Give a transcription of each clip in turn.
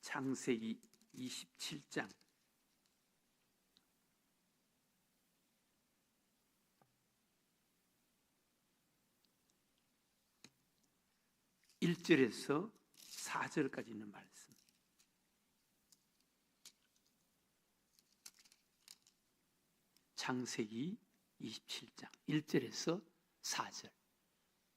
창세기 27장 1절에서 4절까지 있는 말씀. 창세기 27장 1절에서 4절.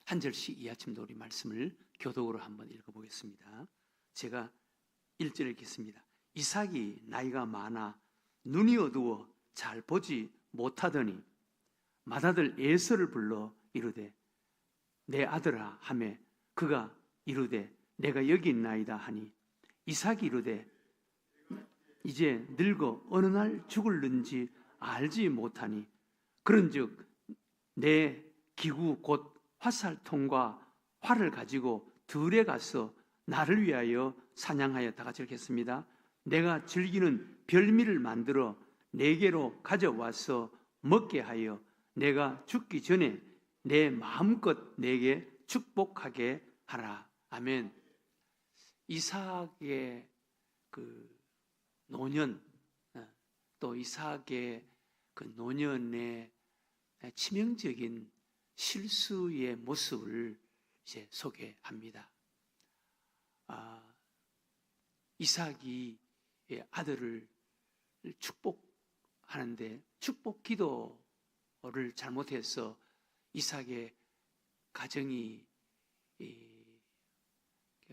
한 절씩 이 아침도 우리 말씀을 교독으로 한번 읽어보겠습니다. 제가 1절 읽겠습니다. 이삭이 나이가 많아 눈이 어두워 잘 보지 못하더니 맏아들 에서를 불러 이르되 내 아들아 하매 그가 이르되 내가 여기 있나이다 하니 이삭이 이르되 이제 늙어 어느 날 죽을는지 알지 못하니 그런즉 내 기구 곧 화살통과 활을 가지고 들에 가서 나를 위하여 사냥하여 다 같이 읽겠습니다. 내가 즐기는 별미를 만들어 내게로 가져와서 먹게 하여 내가 죽기 전에 내 마음껏 내게 축복하게 하라. 아멘. 이삭의 그 노년, 또 이삭의 그 노년의 치명적인 실수의 모습을 이제 소개합니다. 이삭이 아들을 축복하는데 축복 기도를 잘못해서 이삭의 가정이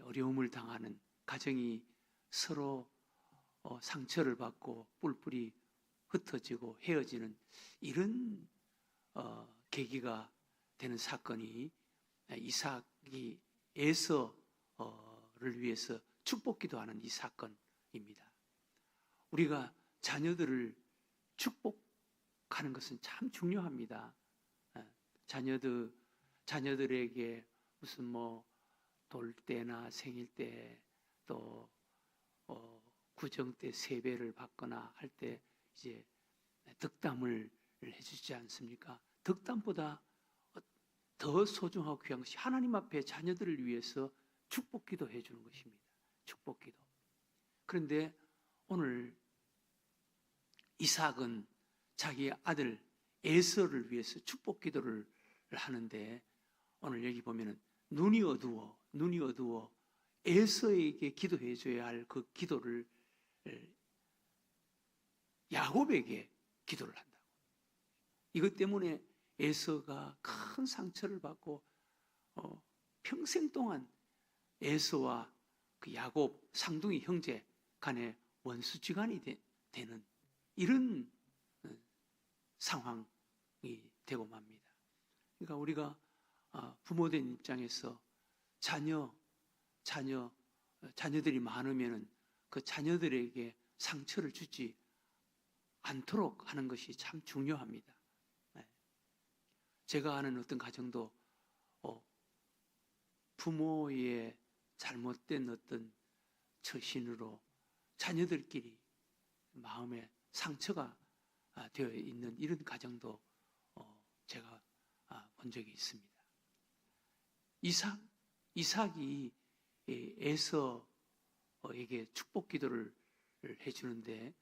어려움을 당하는, 가정이 서로 상처를 받고 뿔뿔이 흩어지고 헤어지는 이런 계기가 되는 사건이 이삭이 에서를 위해서 축복 기도하는 이 사건입니다. 우리가 자녀들을 축복하는 것은 참 중요합니다. 자녀들에게 무슨 돌 때나 생일 때 또 구정 때 세배를 받거나 할 때 이제 덕담을 해주지 않습니까? 덕담보다 더 소중하고 귀한 것이 하나님 앞에 자녀들을 위해서 축복 기도해 주는 것입니다. 축복 기도. 그런데 오늘 이삭은 자기 아들 에서를 위해서 축복 기도를 하는데 오늘 여기 보면은 눈이 어두워 에서에게 기도해 줘야 할 그 기도를 야곱에게 기도를 한다고. 이것 때문에 에서가 큰 상처를 받고 평생 동안 에서와 그 야곱 쌍둥이 형제 간의 원수지간이 되는 이런 상황이 되고 맙니다. 그러니까 우리가 부모된 입장에서 자녀들이 많으면 그 자녀들에게 상처를 주지 않도록 하는 것이 참 중요합니다. 제가 아는 어떤 가정도 부모의 잘못된 어떤 처신으로 자녀들끼리 마음에 상처가 되어 있는 이런 가정도 제가 본 적이 있습니다. 이삭이 에서에게 축복 기도를 해주는데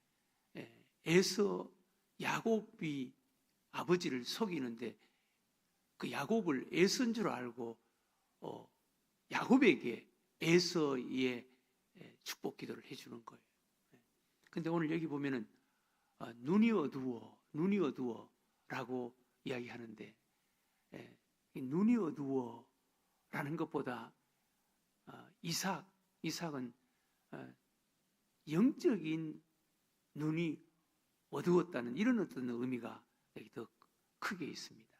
야곱이 아버지를 속이는데 그 야곱을 에서인 줄 알고 야곱에게 에서의 축복 기도를 해주는 거예요. 근데 오늘 여기 보면은 눈이 어두워라고 이야기하는데 눈이 어두워라는 것보다 이삭은 영적인 눈이 어두웠다는 이런 어떤 의미가 여기 더 크게 있습니다.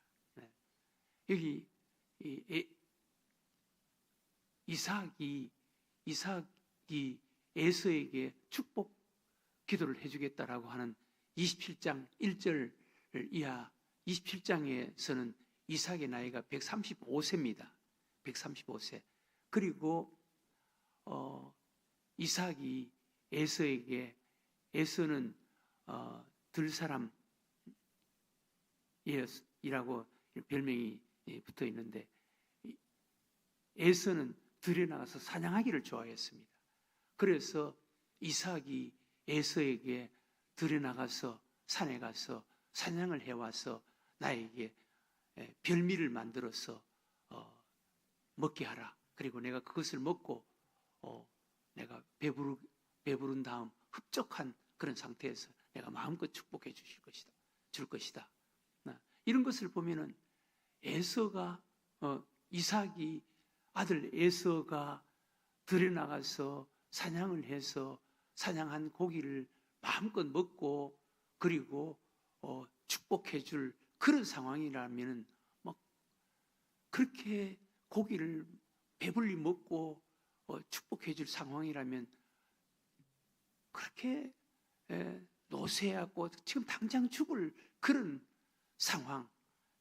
여기 이삭이 에서에게 축복 기도를 해주겠다라고 하는 27장 1절 이하 27장에서는 이삭의 나이가 135세입니다. 135세. 그리고 이삭이 에서는 들 사람이라고 별명이 붙어 있는데 에서는 들에 나가서 사냥하기를 좋아했습니다. 그래서 이삭이 에서에게 들여나가서 산에 가서 사냥을 해와서 나에게 별미를 만들어서 먹게 하라. 그리고 내가 그것을 먹고 내가 배부른 다음 흡족한 그런 상태에서 내가 마음껏 축복해 줄 것이다. 이런 것을 보면은 에서가 이삭이 아들 에서가 들여나가서 사냥을 해서 사냥한 고기를 마음껏 먹고 그리고 축복해 줄 그런 상황이라면 그렇게 고기를 배불리 먹고 축복해 줄 상황이라면 그렇게 노쇠하고 지금 당장 죽을 그런 상황,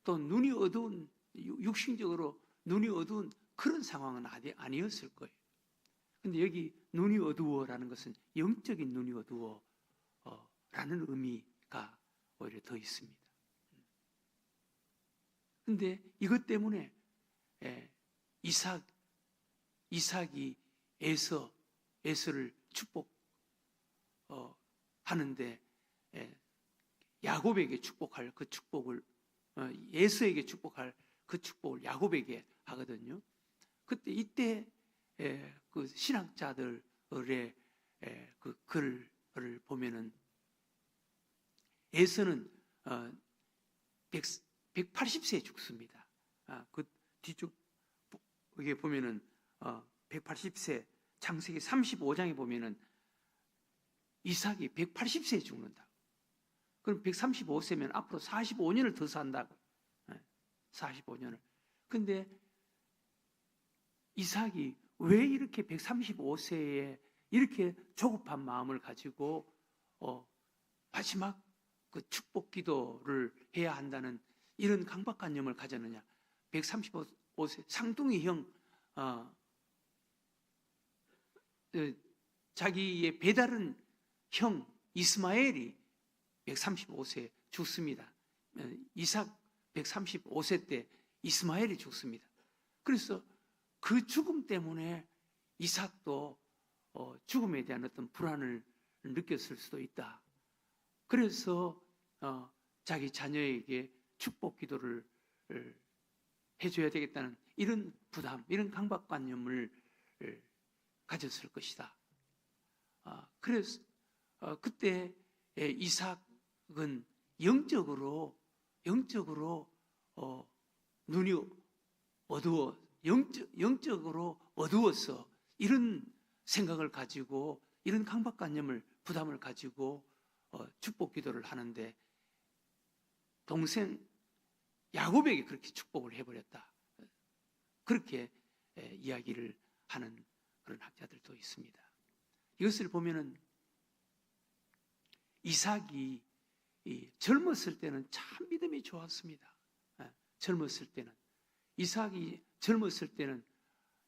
또 눈이 어두운, 육신적으로 눈이 어두운 그런 상황은 아니었을 거예요. 근데 여기 눈이 어두워라는 것은 영적인 눈이 어두워 라는 의미가 오히려 더 있습니다. 근데 이것 때문에 이삭이 에서를 축복하는데 야곱에게 축복할 그 축복을 에서에게 축복할 그 축복을 야곱에게 하거든요. 이때 그 신학자들의 그 글을 보면은 에서는 180세에 죽습니다. 그 뒤쪽 여기 보면은 180세 창세기 35장에 보면은 이삭이 180세에 죽는다. 그럼 135세면 앞으로 45년을 더 산다고. 45년을. 근데 이삭이 왜 이렇게 135세에 이렇게 조급한 마음을 가지고 마지막 그 축복 기도를 해야 한다는 이런 강박관념을 가졌느냐? 135세 상둥이 형 자기의 배다른 형 이스마엘이 135세에 죽습니다. 이삭 135세 때 이스마엘이 죽습니다. 그래서 그 죽음 때문에 이삭도 죽음에 대한 어떤 불안을 느꼈을 수도 있다. 그래서 자기 자녀에게 축복 기도를 해줘야 되겠다는 이런 부담, 이런 강박관념을 가졌을 것이다. 그래서 그때 이삭은 영적으로 눈이 영적으로 어두워서 이런 생각을 가지고 이런 강박관념을 부담을 가지고 축복 기도를 하는데 동생 야곱에게 그렇게 축복을 해버렸다. 그렇게 이야기를 하는 그런 학자들도 있습니다. 이것을 보면은 이삭이 젊었을 때는 참 믿음이 좋았습니다. 젊었을 때는 이삭이 젊었을 때는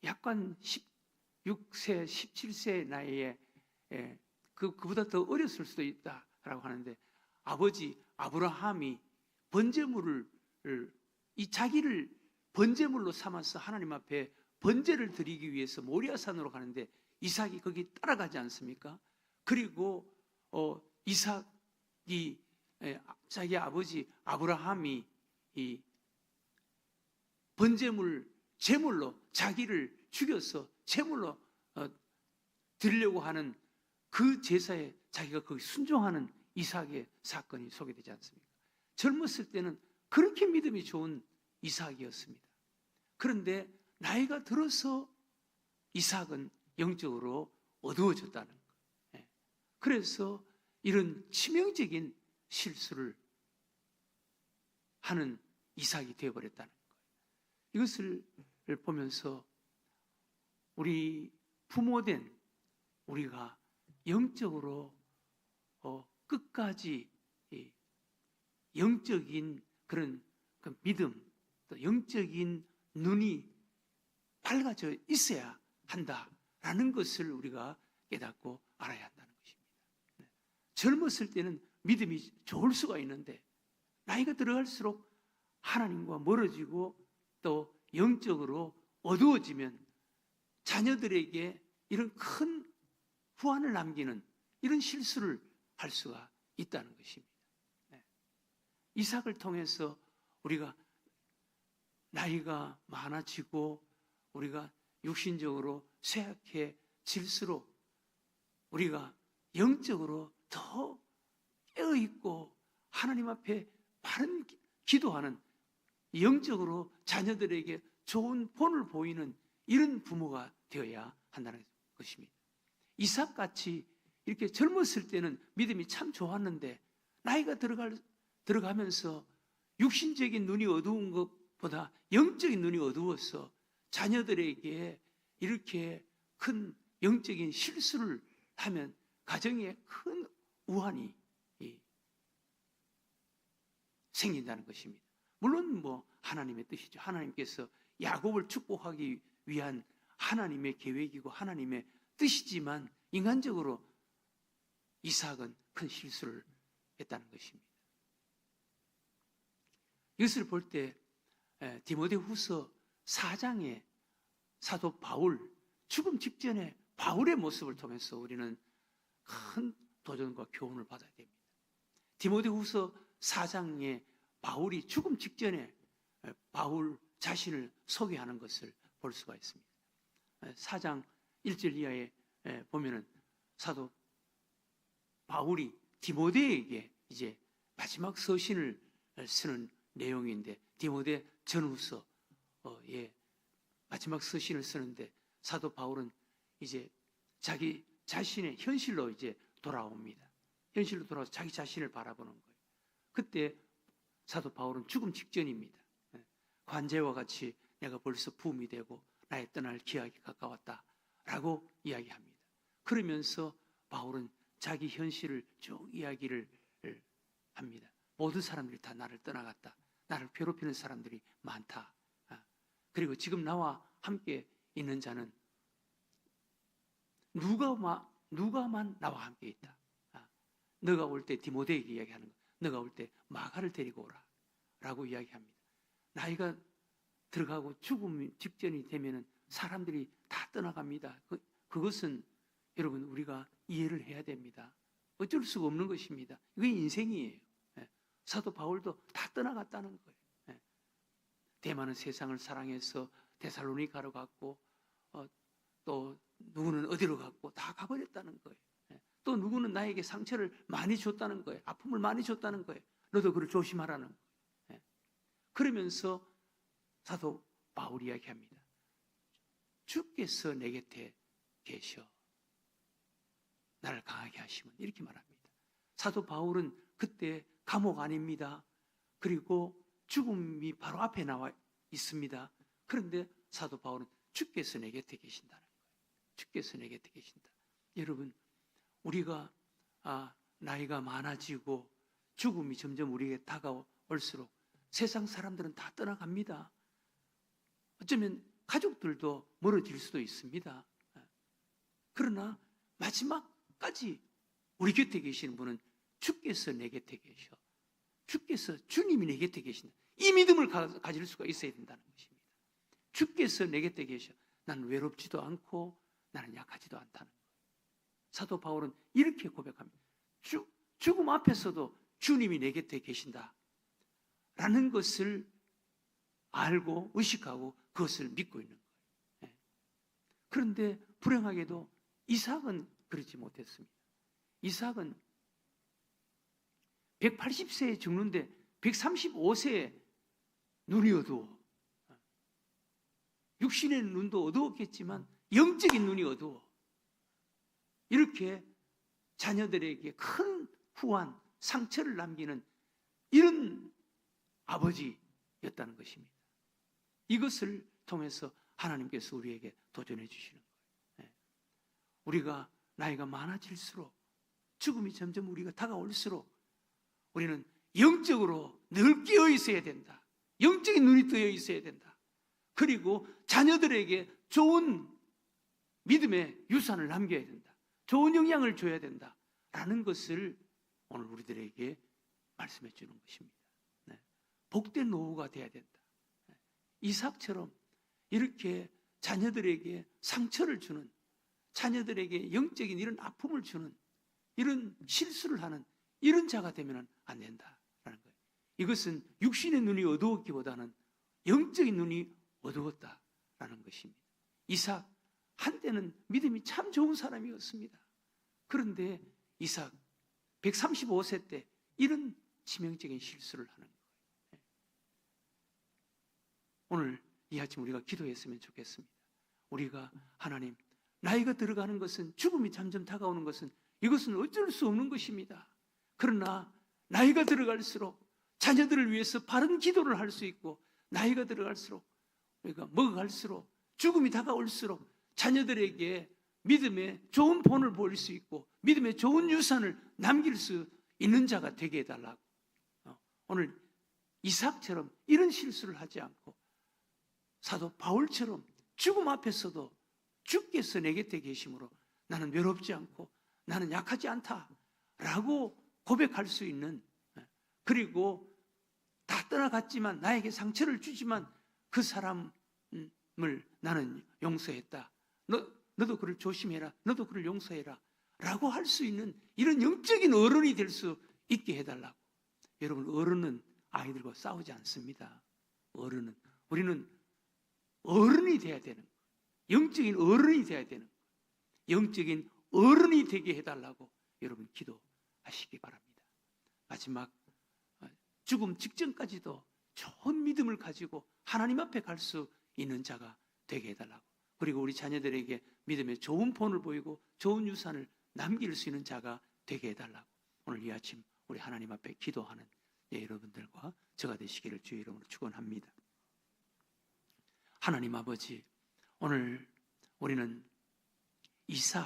약간 16세, 17세 나이에 그보다 더 어렸을 수도 있다라고 하는데 아버지 아브라함이 번제물을 자기를 번제물로 삼아서 하나님 앞에 번제를 드리기 위해서 모리아산으로 가는데 이삭이 거기 따라가지 않습니까? 그리고 이삭이 자기 아버지 아브라함이 이 번제물 제물로 자기를 죽여서 제물로 드리려고 하는 그 제사에 자기가 거기 순종하는 이삭의 사건이 소개되지 않습니까? 젊었을 때는 그렇게 믿음이 좋은 이삭이었습니다. 그런데 나이가 들어서 이삭은 영적으로 어두워졌다는 거예요. 그래서 이런 치명적인 실수를 하는 이삭이 되어버렸다는 거예요. 이것을 보면서 우리 부모된 우리가 영적으로 끝까지 영적인 그런 그 믿음, 또 영적인 눈이 밝아져 있어야 한다라는 것을 우리가 깨닫고 알아야 한다는 것입니다. 젊었을 때는 믿음이 좋을 수가 있는데 나이가 들어갈수록 하나님과 멀어지고 또 영적으로 어두워지면 자녀들에게 이런 큰 후환을 남기는 이런 실수를 할 수가 있다는 것입니다. 이삭을 통해서 우리가 나이가 많아지고 우리가 육신적으로 쇠약해질수록 우리가 영적으로 더 깨어있고 하나님 앞에 바른 기도하는, 영적으로 자녀들에게 좋은 본을 보이는 이런 부모가 되어야 한다는 것입니다. 이삭같이 이렇게 젊었을 때는 믿음이 참 좋았는데 나이가 들어가면서 육신적인 눈이 어두운 것보다 영적인 눈이 어두워서 자녀들에게 이렇게 큰 영적인 실수를 하면 가정에 큰 우환이 생긴다는 것입니다. 물론 하나님의 뜻이죠. 하나님께서 야곱을 축복하기 위한 하나님의 계획이고 하나님의 뜻이지만 인간적으로 이삭은 큰 실수를 했다는 것입니다. 이것을 볼 때 디모데후서 4장의 사도 바울, 죽음 직전에 바울의 모습을 통해서 우리는 큰 도전과 교훈을 받아야 됩니다. 디모데후서 4장에 바울이 죽음 직전에 바울 자신을 소개하는 것을 볼 수가 있습니다. 4장 1절 이하에 보면은 사도 바울이 디모데에게 이제 마지막 서신을 쓰는 내용인데, 디모데 전후서의 마지막 서신을 쓰는데 사도 바울은 이제 자기 자신의 현실로 이제 돌아옵니다. 현실로 돌아와서 자기 자신을 바라보는 거예요. 그때 사도 바울은 죽음 직전입니다. 관제와 같이 내가 벌써 부음이 되고 나의 떠날 기약이 가까웠다라고 이야기합니다. 그러면서 바울은 자기 현실을 쭉 이야기를 합니다. 모든 사람들이 다 나를 떠나갔다. 나를 괴롭히는 사람들이 많다. 그리고 지금 나와 함께 있는 자는 누가만 나와 함께 있다. 너가 올 때 디모데에게 이야기하는 거. 너가 올 때 마가를 데리고 오라 라고 이야기합니다. 나이가 들어가고 죽음 직전이 되면은 사람들이 다 떠나갑니다. 그것은 여러분 우리가 이해를 해야 됩니다. 어쩔 수가 없는 것입니다. 이게 인생이에요. 사도 바울도 다 떠나갔다는 거예요. 대만은 세상을 사랑해서 데살로니가로 갔고, 또 누구는 어디로 갔고 다 가버렸다는 거예요. 또 누구는 나에게 상처를 많이 줬다는 거예요. 아픔을 많이 줬다는 거예요. 너도 그걸 조심하라는 거예요. 그러면서 사도 바울이 이야기합니다. 주께서 내 곁에 계셔 나를 강하게 하시면, 이렇게 말합니다. 사도 바울은 그때 감옥 안입니다. 그리고 죽음이 바로 앞에 나와 있습니다. 그런데 사도 바울은 주께서 내 곁에 계신다는 거예요. 주께서 내 곁에 계신다. 여러분, 우리가 나이가 많아지고 죽음이 점점 우리에게 다가올수록 세상 사람들은 다 떠나갑니다. 어쩌면 가족들도 멀어질 수도 있습니다. 그러나 마지막까지 우리 곁에 계시는 분은 주께서 내 곁에 계셔. 주께서, 주님이 내 곁에 계신다. 이 믿음을 가질 수가 있어야 된다는 것입니다. 주께서 내 곁에 계셔. 나는 외롭지도 않고 나는 약하지도 않다는 거예요. 사도 바울은 이렇게 고백합니다. 죽음 앞에서도 주님이 내 곁에 계신다 라는 것을 알고 의식하고 그것을 믿고 있는 거예요. 그런데 불행하게도 이삭은 그렇지 못했습니다. 이삭은 180세에 죽는데 135세에 눈이 어두워. 육신의 눈도 어두웠겠지만 영적인 눈이 어두워. 이렇게 자녀들에게 큰 후환, 상처를 남기는 이런 아버지였다는 것입니다. 이것을 통해서 하나님께서 우리에게 도전해 주시는 거예요. 우리가 나이가 많아질수록, 죽음이 점점 우리가 다가올수록 우리는 영적으로 늘 깨어 있어야 된다. 영적인 눈이 뜨여 있어야 된다. 그리고 자녀들에게 좋은 믿음의 유산을 남겨야 된다. 좋은 영향을 줘야 된다 라는 것을 오늘 우리들에게 말씀해 주는 것입니다. 복된 노후가 돼야 된다. 이삭처럼 이렇게 자녀들에게 상처를 주는, 자녀들에게 영적인 이런 아픔을 주는, 이런 실수를 하는 이런 자가 되면 안 된다라는 거예요. 이것은 육신의 눈이 어두웠기보다는 영적인 눈이 어두웠다라는 것입니다. 이삭 한때는 믿음이 참 좋은 사람이었습니다. 그런데 이삭 135세 때 이런 치명적인 실수를 하는 거예요. 오늘 이 아침 우리가 기도했으면 좋겠습니다. 우리가 하나님, 나이가 들어가는 것은, 죽음이 점점 다가오는 것은 이것은 어쩔 수 없는 것입니다. 그러나 나이가 들어갈수록 자녀들을 위해서 바른 기도를 할 수 있고, 나이가 들어갈수록 우리가 먹어갈수록 죽음이 다가올수록 자녀들에게 믿음의 좋은 본을 보일 수 있고 믿음의 좋은 유산을 남길 수 있는 자가 되게 해달라고. 오늘 이삭처럼 이런 실수를 하지 않고 사도 바울처럼 죽음 앞에서도 주께서 내 곁에 계심으로 나는 외롭지 않고 나는 약하지 않다라고 고백할 수 있는, 그리고 다 떠나갔지만 나에게 상처를 주지만 그 사람을 나는 용서했다. 너도 그를 조심해라. 너도 그를 용서해라. 라고 할 수 있는 이런 영적인 어른이 될 수 있게 해달라고. 여러분, 어른은 아이들과 싸우지 않습니다. 우리는 어른이 돼야 되는 거예요. 영적인 어른이 돼야 되는 거예요. 영적인 어른이 되게 해달라고 여러분 기도하시기 바랍니다. 마지막, 죽음 직전까지도 좋은 믿음을 가지고 하나님 앞에 갈 수 있는 자가 되게 해달라고. 그리고 우리 자녀들에게 믿음의 좋은 본을 보이고 좋은 유산을 남길 수 있는 자가 되게 해달라고. 오늘 이 아침 우리 하나님 앞에 기도하는 여러분들과 저가 되시기를 주의 이름으로 축원합니다. 하나님 아버지, 오늘 우리는 이삭,